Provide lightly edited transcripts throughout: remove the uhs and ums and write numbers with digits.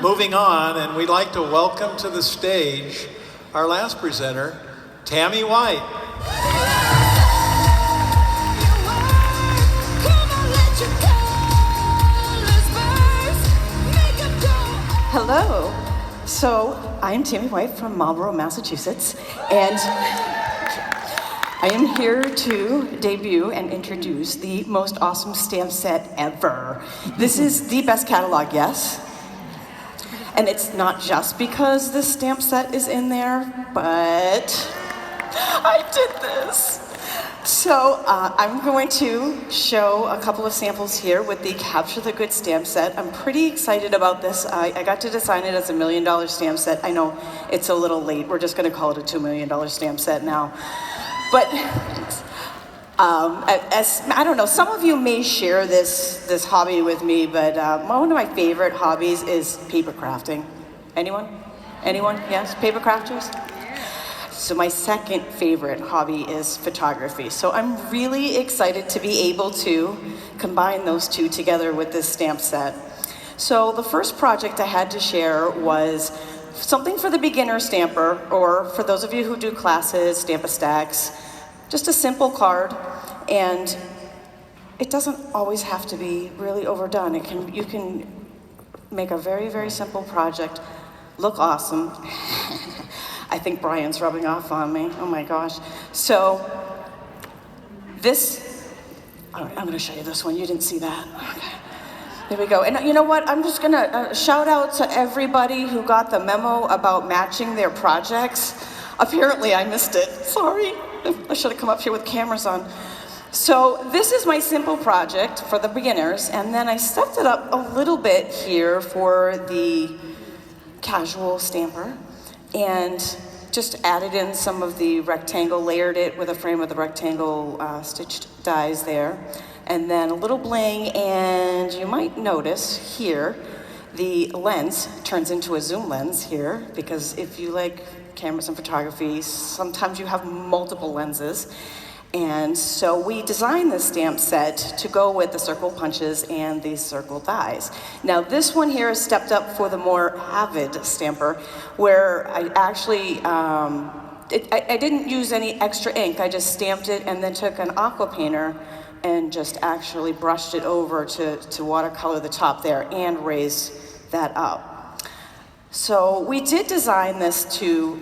Moving on, and we'd like to welcome to the stage our last presenter, Tami White. Hello. So I'm Tami White from Marlborough, Massachusetts, and I am here to debut and introduce the most awesome stamp set ever. This is the best catalog, yes? And it's not just because this stamp set is in there, but I did this. So I'm going to show a couple of samples here with the Capture the Good stamp set. I'm pretty excited about this. I got to design it as $1 million stamp set. I know it's a little late. We're just going to call it a $2 million stamp set now. But I don't know, some of you may share this hobby with me, but one of my favorite hobbies is paper crafting. Anyone? Anyone? Yes? Paper crafters? So my second favorite hobby is photography. So I'm really excited to be able to combine those two together with this stamp set. So the first project I had to share was something for the beginner stamper, or for those of you who do classes, Stamp-A-Stacks, just a simple card. And it doesn't always have to be really overdone. You can make a very, very simple project look awesome. I think Brian's rubbing off on me. Oh my gosh. So this, all right, I'm gonna show you this one. You didn't see that. Okay. There we go. And you know what? I'm just gonna shout out to everybody who got the memo about matching their projects. Apparently I missed it. Sorry. I should have come up here with cameras on. So this is my simple project for the beginners, and then I stepped it up a little bit here for the casual stamper, and just added in some of the rectangle, layered it with a frame of the rectangle stitched dies there, and then a little bling, and you might notice here, the lens turns into a zoom lens here, because if you like cameras and photography, sometimes you have multiple lenses. And so we designed this stamp set to go with the circle punches and these circle dies. Now this one here is stepped up for the more avid stamper, where I actually, I didn't use any extra ink. I just stamped it and then took an aqua painter and just actually brushed it over to watercolor the top there and raise that up. So we did design this to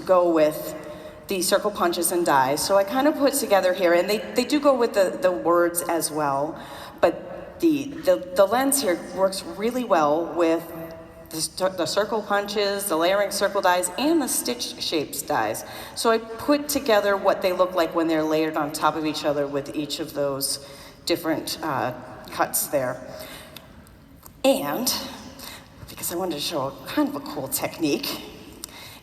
go with the circle punches and dies. So I kind of put together here, and they do go with the words as well, but the lens here works really well with the circle punches, the layering circle dies, and the stitch shapes dies. So I put together what they look like when they're layered on top of each other with each of those different cuts there. And because I wanted to show kind of a cool technique,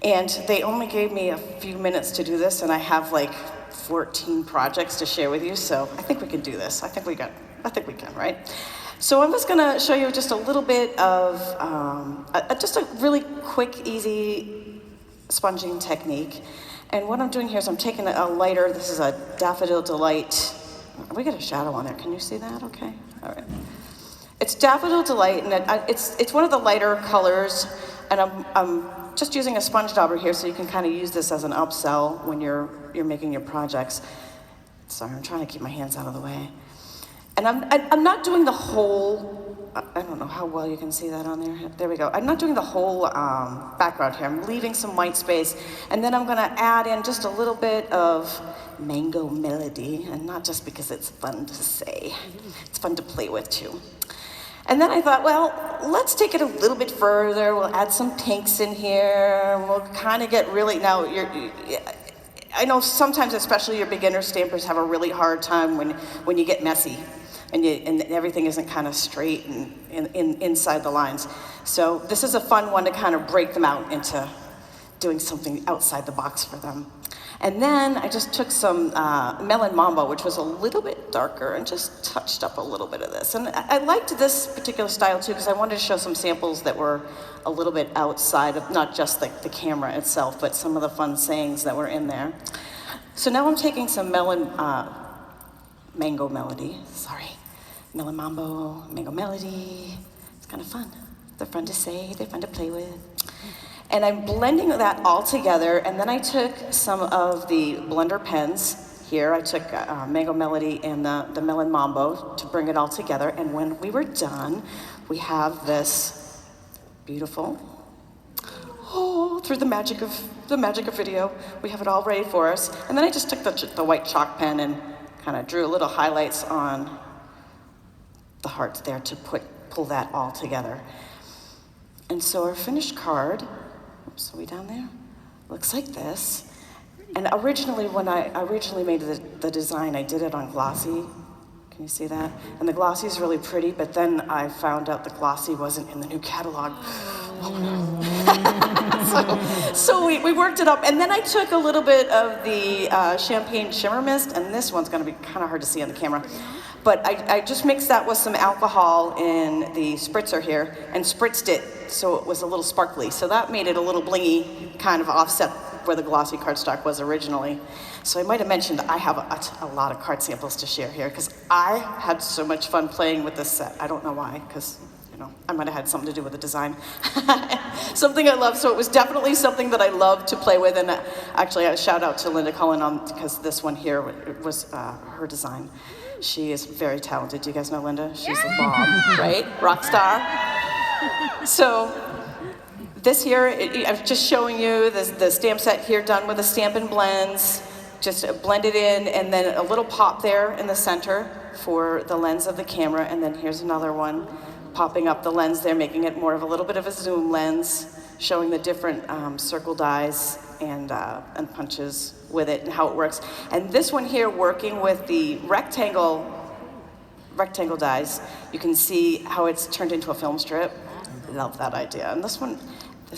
and they only gave me a few minutes to do this, and I have like 14 projects to share with you, so I think we can do this. I think we can, right? So I'm just gonna show you just a little bit of, just a really quick, easy sponging technique. And what I'm doing here is I'm taking a lighter, this is a Daffodil Delight. We got a shadow on there, can you see that? Okay, all right. It's Daffodil Delight, and it's one of the lighter colors, and I'm just using a sponge dauber here so you can kind of use this as an upsell when you're making your projects. Sorry, I'm trying to keep my hands out of the way. And I'm not doing the whole, I don't know how well you can see that on there. There we go. I'm not doing the whole background here. I'm leaving some white space, and then I'm gonna add in just a little bit of Mango Melody, and not just because it's fun to say. It's fun to play with too. And then I thought, well, let's take it a little bit further. We'll add some pinks in here. We'll kind of get really, now I know sometimes, especially your beginner stampers have a really hard time when you get messy and everything isn't kind of straight and inside the lines. So this is a fun one to kind of break them out into doing something outside the box for them. And then I just took some Melon Mambo, which was a little bit darker, and just touched up a little bit of this. And I liked this particular style too, because I wanted to show some samples that were a little bit outside of not just the camera itself, but some of the fun sayings that were in there. So now I'm taking some Mango Melody, sorry. Melon Mambo, Mango Melody. It's kind of fun. They're fun to say, they're fun to play with. And I'm blending that all together, and then I took some of the blender pens here. I took Mango Melody and the Melon Mambo to bring it all together, and when we were done, we have this beautiful, through the magic of video, we have it all ready for us. And then I just took the white chalk pen and kind of drew little highlights on the hearts there to pull that all together. And so our finished card, oops, are we down there? Looks like this. And originally, when I originally made the design, I did it on glossy. Can you see that? And the glossy is really pretty, but then I found out the glossy wasn't in the new catalog. so we worked it up, and then I took a little bit of the champagne shimmer mist, and this one's gonna be kind of hard to see on the camera. But I just mixed that with some alcohol in the spritzer here, and spritzed it so it was a little sparkly. So that made it a little blingy, kind of offset where the glossy cardstock was originally. So I might have mentioned I have a lot of card samples to share here, because I had so much fun playing with this set. I don't know why, because I might have had something to do with the design. Something I love, so it was definitely something that I loved to play with, and actually a shout out to Linda Cullen because this one here was her design. She is very talented. Do you guys know Linda? She's a bomb, right? Rock star. So this here, I'm just showing you the stamp set here done with the Stampin' Blends. Just blend it in, and then a little pop there in the center for the lens of the camera, and then here's another one popping up the lens there, making it more of a little bit of a zoom lens, showing the different circle dies and punches with it and how it works. And this one here, working with the rectangle dies, you can see how it's turned into a film strip. Love that idea. And this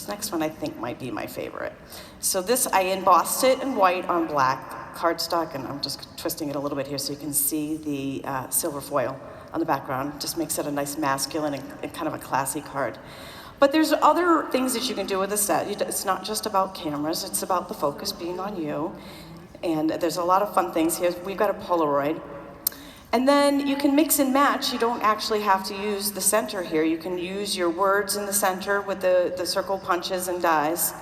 next one I think might be my favorite. So this, I embossed it in white on black cardstock, and I'm just twisting it a little bit here so you can see the silver foil on the background. Just makes it a nice masculine and kind of a classy card. But there's other things that you can do with the set. It's not just about cameras, it's about the focus being on you. And there's a lot of fun things here. We've got a Polaroid. And then you can mix and match. You don't actually have to use the center here. You can use your words in the center with the circle punches and dies.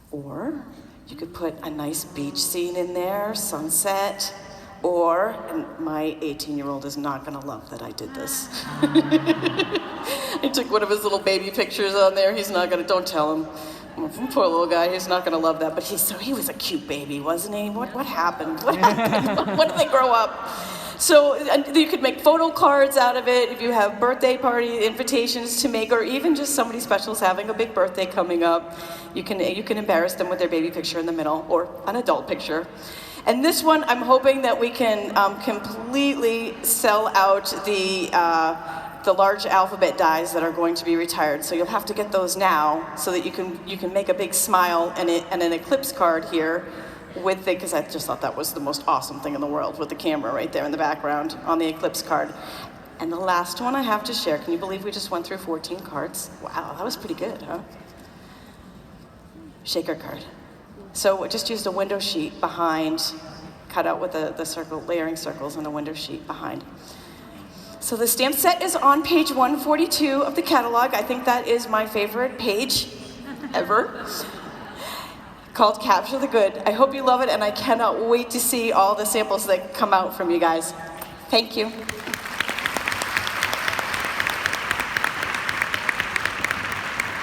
Or you could put a nice beach scene in there, sunset. Or, and my 18-year-old is not gonna love that I did this. I took one of his little baby pictures on there. He's not gonna, don't tell him. Poor little guy, he's not gonna love that, but he was a cute baby, wasn't he? What happened? What happened? When did they grow up? So you could make photo cards out of it if you have birthday party invitations to make, or even just somebody special is having a big birthday coming up. You can embarrass them with their baby picture in the middle, or an adult picture. And this one, I'm hoping that we can completely sell out the large alphabet dies that are going to be retired. So you'll have to get those now so that you can make a big smile and an eclipse card here with it, because I just thought that was the most awesome thing in the world with the camera right there in the background on the eclipse card. And the last one I have to share, can you believe we just went through 14 cards? Wow, that was pretty good, huh? Shaker card. So I just used a window sheet behind, cut out with the circle, layering circles and a window sheet behind. So the stamp set is on page 142 of the catalog. I think that is my favorite page ever, called Capture the Good. I hope you love it, and I cannot wait to see all the samples that come out from you guys. Thank you.